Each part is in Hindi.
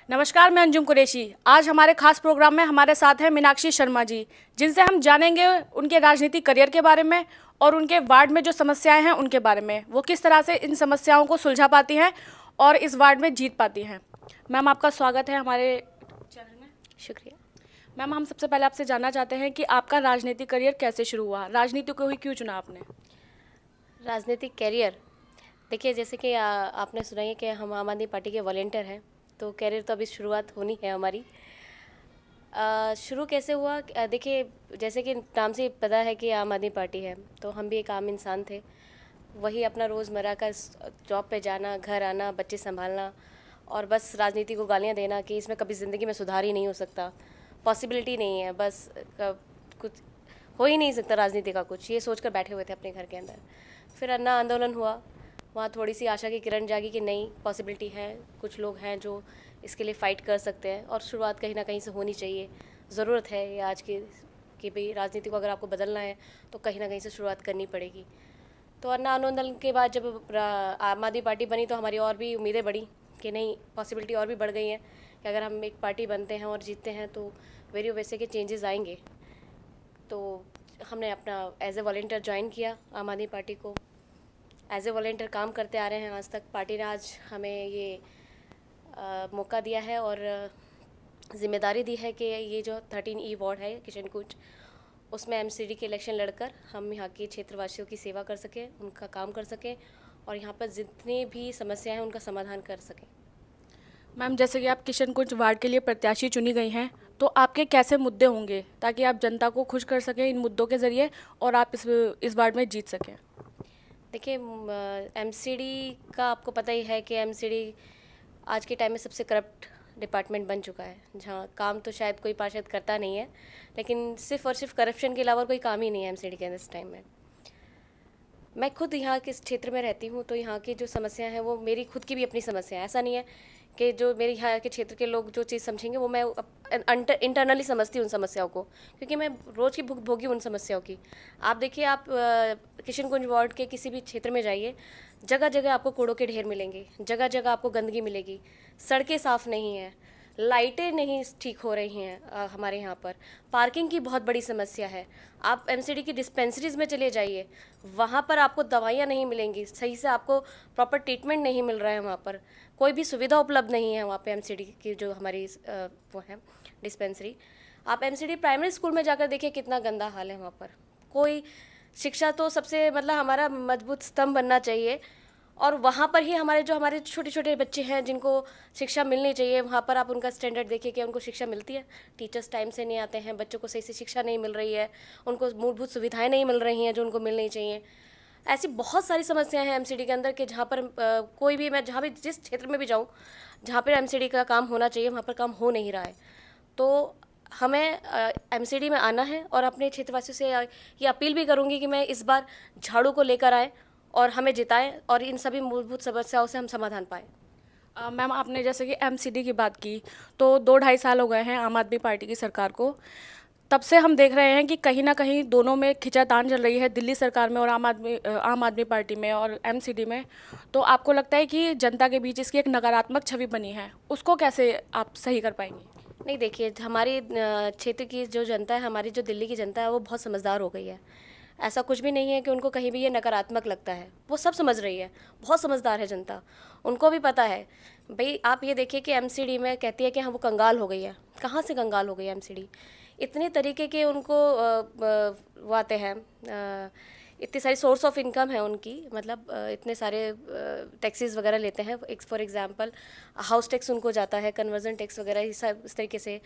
नमस्कार, मैं अंजुम कुरैशी। आज हमारे खास प्रोग्राम में हमारे साथ हैं मीनाक्षी शर्मा जी, जिनसे हम जानेंगे उनके राजनीतिक करियर के बारे में और उनके वार्ड में जो समस्याएं हैं उनके बारे में, वो किस तरह से इन समस्याओं को सुलझा पाती हैं और इस वार्ड में जीत पाती हैं। मैम, आपका स्वागत है हमारे चैनल में। शुक्रिया। मैम, हम सबसे पहले आपसे जानना चाहते हैं कि आपका राजनीतिक करियर कैसे शुरू हुआ, राजनीति को ही क्यों चुना आपने? राजनीतिक कैरियर देखिए, जैसे कि आपने सुना ही कि हम आम आदमी पार्टी के वॉलंटियर हैं, तो कैरियर तो अभी शुरुआत होनी है हमारी। शुरू कैसे हुआ? देखिए, जैसे कि नाम से पता है कि आम आदमी पार्टी है, तो हम भी एक आम इंसान थे। वही अपना रोज़मर्रा का जॉब पे जाना, घर आना, बच्चे संभालना और बस राजनीति को गालियाँ देना कि इसमें कभी ज़िंदगी में सुधार ही नहीं हो सकता, पॉसिबिलिटी नहीं है, बस कुछ हो ही नहीं सकता राजनीति का कुछ, ये सोचकर बैठे हुए थे अपने घर के अंदर। फिर अन्ना आंदोलन हुआ, वहाँ थोड़ी सी आशा की किरण जागी कि नहीं, पॉसिबिलिटी है, कुछ लोग हैं जो इसके लिए फ़ाइट कर सकते हैं और शुरुआत कहीं ना कहीं से होनी चाहिए। ज़रूरत है ये आज की कि भाई राजनीति को अगर आपको बदलना है तो कहीं ना कहीं से शुरुआत करनी पड़ेगी। तो अन्ना आंदोलन के बाद जब आम आदमी पार्टी बनी तो हमारी और भी उम्मीदें बढ़ी कि नहीं, पॉसिबिलिटी और भी बढ़ गई हैं कि अगर हम एक पार्टी बनते हैं और जीतते हैं तो वेरी वैसे के चेंजेस आएंगे। तो हमने अपना एज ए वॉलंटियर ज्वाइन किया आम आदमी पार्टी को। एज ए वॉलंटियर काम करते आ रहे हैं आज तक। पार्टी ने आज हमें ये मौका दिया है और ज़िम्मेदारी दी है कि ये जो 13E वार्ड है किशन कुंज, उसमें एमसीडी के इलेक्शन लड़कर हम यहाँ के क्षेत्रवासियों की सेवा कर सकें, उनका काम कर सकें और यहाँ पर जितनी भी समस्याएं हैं उनका समाधान कर सकें। मैम, जैसे कि आप किशन कुंज वार्ड के लिए प्रत्याशी चुनी गई हैं, तो आपके कैसे मुद्दे होंगे ताकि आप जनता को खुश कर सकें इन मुद्दों के ज़रिए और आप इस वार्ड में जीत सकें? देखिए, एमसीडी का आपको पता ही है कि एमसीडी आज के टाइम में सबसे करप्ट डिपार्टमेंट बन चुका है, जहाँ काम तो शायद कोई पार्षद करता नहीं है, लेकिन सिर्फ और सिर्फ करप्शन के अलावा कोई काम ही नहीं है एमसीडी के अंदर इस टाइम में। मैं खुद यहाँ के क्षेत्र में रहती हूँ, तो यहाँ की जो समस्या है वो मेरी खुद की भी अपनी समस्या है। ऐसा नहीं है कि जो मेरे यहाँ के क्षेत्र के लोग जो चीज़ समझेंगे वो मैं इंटरनली समझती हूँ उन समस्याओं को, क्योंकि मैं रोज़ की भुग भोगी उन समस्याओं की। आप देखिए, आप किशन कुंज वार्ड के किसी भी क्षेत्र में जाइए, जगह जगह आपको कूड़ों के ढेर मिलेंगे, जगह जगह आपको गंदगी मिलेगी, सड़कें साफ़ नहीं हैं, लाइटें नहीं ठीक हो रही हैं, हमारे यहाँ पर पार्किंग की बहुत बड़ी समस्या है। आप एमसीडी की डिस्पेंसरीज़ में चले जाइए, वहाँ पर आपको दवाइयाँ नहीं मिलेंगी, सही से आपको प्रॉपर ट्रीटमेंट नहीं मिल रहा है, वहाँ पर कोई भी सुविधा उपलब्ध नहीं है। वहाँ पे एमसीडी की जो हमारी वो है डिस्पेंसरी, आप एमसीडी प्राइमरी स्कूल में जाकर देखिए कितना गंदा हाल है वहाँ पर। कोई शिक्षा तो सबसे मतलब हमारा मजबूत स्तंभ बनना चाहिए, और वहाँ पर ही हमारे छोटे छोटे बच्चे हैं जिनको शिक्षा मिलनी चाहिए, वहाँ पर आप उनका स्टैंडर्ड देखिए कि उनको शिक्षा मिलती है। टीचर्स टाइम से नहीं आते हैं, बच्चों को सही से शिक्षा नहीं मिल रही है, उनको मूलभूत सुविधाएं नहीं मिल रही हैं जो उनको मिलनी चाहिए। ऐसी बहुत सारी समस्याएं हैं एमसीडी के अंदर कि जहाँ पर कोई भी, मैं जहाँ भी जिस क्षेत्र में भी जाऊँ जहाँ पर एमसीडी का काम होना चाहिए वहाँ पर काम हो नहीं रहा है। तो हमें एमसीडी में आना है और अपने क्षेत्रवासियों से ये अपील भी करूँगी कि मैं इस बार झाड़ू को लेकर आए और हमें जिताएं और इन सभी मूलभूत समस्याओं से हम समाधान पाएं। मैम, आपने जैसे कि एमसीडी की बात की, तो 2-2.5 साल हो गए हैं आम आदमी पार्टी की सरकार को। तब से हम देख रहे हैं कि कहीं ना कहीं दोनों में खींचातान चल रही है, दिल्ली सरकार में और आम आदमी पार्टी में और एमसीडी में। तो आपको लगता है कि जनता के बीच इसकी एक नकारात्मक छवि बनी है, उसको कैसे आप सही कर पाएंगी? नहीं, देखिए, हमारी क्षेत्र की जो जनता है, हमारी जो दिल्ली की जनता है, वो बहुत समझदार हो गई है। ऐसा कुछ भी नहीं है कि उनको कहीं भी ये नकारात्मक लगता है, वो सब समझ रही है, बहुत समझदार है जनता। उनको भी पता है भाई, आप ये देखिए कि एमसीडी में कहती है कि हाँ वो कंगाल हो गई है। कहाँ से कंगाल हो गई है एमसीडी? इतने तरीके के उनको वो आते हैं, इतनी सारी सोर्स ऑफ इनकम है उनकी, मतलब इतने सारे टैक्सेस वगैरह लेते हैं। फॉर एग्जांपल हाउस टैक्स उनको जाता है, कन्वर्जन टैक्स वगैरह, इस तरीके से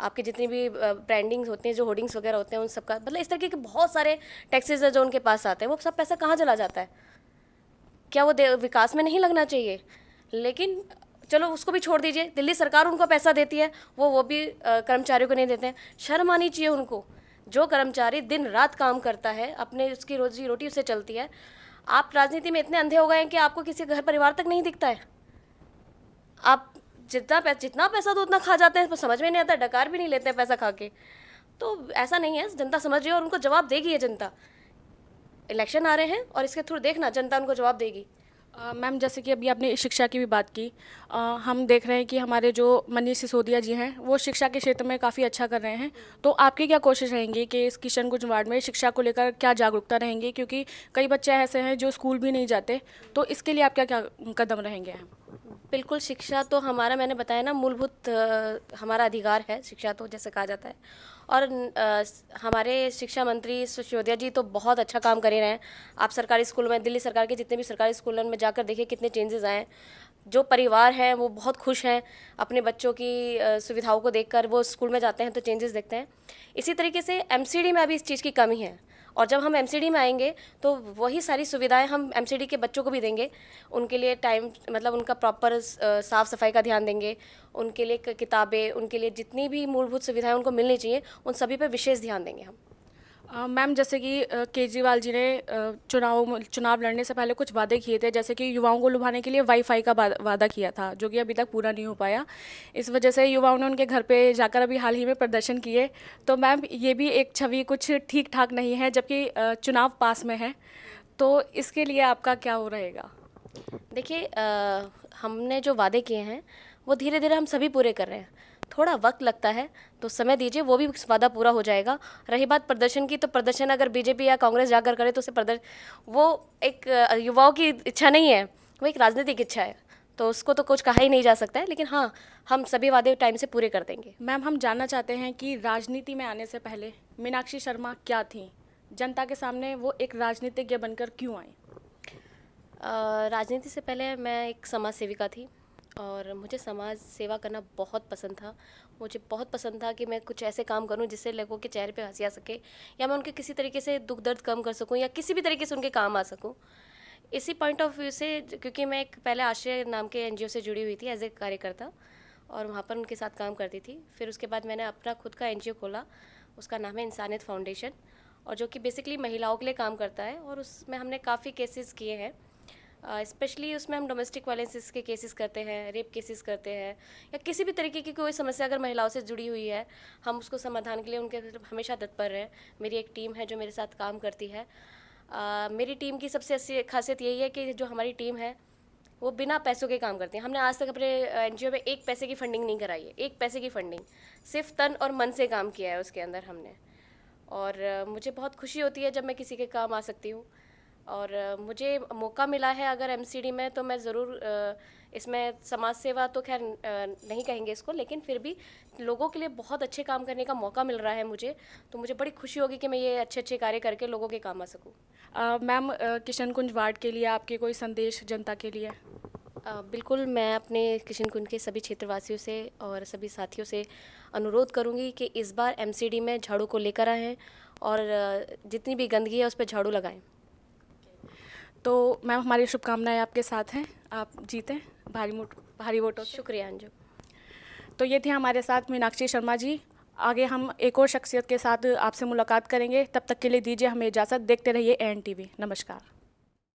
आपके जितनी भी ब्रांडिंग्स होते हैं, जो होर्डिंग्स वगैरह होते हैं, उन सब का मतलब इस तरीके के बहुत सारे टैक्सेस है जो उनके पास आते हैं। वो सब पैसा कहाँ चला जाता है? क्या वो विकास में नहीं लगना चाहिए? लेकिन चलो उसको भी छोड़ दीजिए, दिल्ली सरकार उनको पैसा देती है, वो भी कर्मचारियों को नहीं देते हैं। शर्म आनी चाहिए उनको। जो कर्मचारी दिन रात काम करता है, अपने उसकी रोजी रोटी उससे चलती है। आप राजनीति में इतने अंधे हो गए हैं कि आपको किसी घर परिवार तक नहीं दिखता है। आप जितना पैसा दो उतना खा जाते हैं, तो समझ में नहीं आता, डकार भी नहीं लेते हैं पैसा खा के। तो ऐसा नहीं है, जनता समझ रही है और उनको जवाब देगी ये जनता। इलेक्शन आ रहे हैं और इसके थ्रू देखना जनता उनको जवाब देगी। मैम, जैसे कि अभी आपने शिक्षा की भी बात की, हम देख रहे हैं कि हमारे जो मनीष सिसोदिया जी हैं वो शिक्षा के क्षेत्र में काफ़ी अच्छा कर रहे हैं। तो आपकी क्या कोशिश रहेंगी कि इस किशनगंज वार्ड में शिक्षा को लेकर क्या जागरूकता रहेंगी, क्योंकि कई बच्चे ऐसे हैं जो स्कूल भी नहीं जाते, तो इसके लिए आप क्या क्या कदम रहेंगे? बिल्कुल, शिक्षा तो हमारा, मैंने बताया ना, मूलभूत हमारा अधिकार है शिक्षा, तो जैसे कहा जाता है। और हमारे शिक्षा मंत्री सिसोदिया जी तो बहुत अच्छा काम कर रहे हैं। आप सरकारी स्कूलों में, दिल्ली सरकार के जितने भी सरकारी स्कूलों में जाकर देखिए कितने चेंजेस आए हैं। जो परिवार हैं वो बहुत खुश हैं अपने बच्चों की सुविधाओं को देखकर। वो स्कूल में जाते हैं तो चेंजेस देखते हैं। इसी तरीके से एमसीडी में अभी इस चीज़ की कमी है, और जब हम एमसीडी में आएंगे तो वही सारी सुविधाएं हम एमसीडी के बच्चों को भी देंगे। उनके लिए टाइम, मतलब उनका प्रॉपर साफ़ सफाई का ध्यान देंगे। उनके लिए किताबें, उनके लिए जितनी भी मूलभूत सुविधाएं उनको मिलनी चाहिए, उन सभी पर विशेष ध्यान देंगे हम। मैम, जैसे कि केजरीवाल जी ने चुनाव लड़ने से पहले कुछ वादे किए थे, जैसे कि युवाओं को लुभाने के लिए वाईफाई का वादा किया था, जो कि अभी तक पूरा नहीं हो पाया। इस वजह से युवाओं ने उनके घर पे जाकर अभी हाल ही में प्रदर्शन किए। तो मैम, ये भी एक छवि कुछ ठीक ठाक नहीं है, जबकि चुनाव पास में है। तो इसके लिए आपका क्या हो रहेगा? देखिए, हमने जो वादे किए हैं वो धीरे धीरे हम सभी पूरे कर रहे हैं। थोड़ा वक्त लगता है, तो समय दीजिए, वो भी वादा पूरा हो जाएगा। रही बात प्रदर्शन की, तो प्रदर्शन अगर बीजेपी या कांग्रेस जाकर करे तो उसे प्रदर्शन, वो एक युवाओं की इच्छा नहीं है, वो एक राजनीतिक इच्छा है, तो उसको तो कुछ कहा ही नहीं जा सकता है। लेकिन हाँ, हम सभी वादे टाइम से पूरे कर देंगे। मैम, हम जानना चाहते हैं कि राजनीति में आने से पहले मीनाक्षी शर्मा क्या थी? जनता के सामने वो एक राजनीतिज्ञ बनकर क्यों आई? राजनीति से पहले मैं एक समाज सेविका थी, और मुझे समाज सेवा करना बहुत पसंद था। मुझे बहुत पसंद था कि मैं कुछ ऐसे काम करूं जिससे लोगों के चेहरे पे हंसी आ सके, या मैं उनके किसी तरीके से दुख दर्द कम कर सकूं, या किसी भी तरीके से उनके काम आ सकूं। इसी पॉइंट ऑफ व्यू से, क्योंकि मैं एक पहले आश्रय नाम के एनजीओ से जुड़ी हुई थी एज ए कार्यकर्ता, और वहाँ पर उनके साथ काम करती थी। फिर उसके बाद मैंने अपना खुद का एनजीओ खोला, उसका नाम है इंसानियत फाउंडेशन, और जो कि बेसिकली महिलाओं के लिए काम करता है। और उसमें हमने काफ़ी केसेस किए हैं। स्पेशली उसमें हम डोमेस्टिक वायलेंसेस के केसेस करते हैं, रेप केसेस करते हैं, या किसी भी तरीके की कोई समस्या अगर महिलाओं से जुड़ी हुई है, हम उसको समाधान के लिए उनके हमेशा तत्पर हैं। मेरी एक टीम है जो मेरे साथ काम करती है। मेरी टीम की सबसे अच्छी खासियत यही है कि जो हमारी टीम है वो बिना पैसों के काम करते हैं। हमने आज तक अपने एनजीओ में एक पैसे की फंडिंग नहीं कराई है, एक पैसे की फंडिंग, सिर्फ तन और मन से काम किया है उसके अंदर हमने। और मुझे बहुत खुशी होती है जब मैं किसी के काम आ सकती हूँ। और मुझे मौका मिला है अगर एमसीडी में, तो मैं ज़रूर इसमें समाज सेवा तो खैर नहीं कहेंगे इसको, लेकिन फिर भी लोगों के लिए बहुत अच्छे काम करने का मौका मिल रहा है मुझे, तो मुझे बड़ी खुशी होगी कि मैं ये अच्छे अच्छे कार्य करके लोगों के काम आ सकूँ। मैम, किशनगंज वार्ड के लिए आपके कोई संदेश जनता के लिए? बिल्कुल, मैं अपने किशनगंज के सभी क्षेत्रवासियों से और सभी साथियों से अनुरोध करूंगी कि इस बार एमसीडी में झाड़ू को लेकर आएँ, और जितनी भी गंदगी है उस पर झाड़ू लगाएं। तो मैम, हमारी शुभकामनाएं आपके साथ हैं, आप जीतें भारी वोटों से। शुक्रिया अंजू। तो ये थे हमारे साथ मीनाक्षी शर्मा जी। आगे हम एक और शख्सियत के साथ आपसे मुलाकात करेंगे, तब तक के लिए दीजिए हमें इजाज़त। देखते रहिए AN TV। नमस्कार।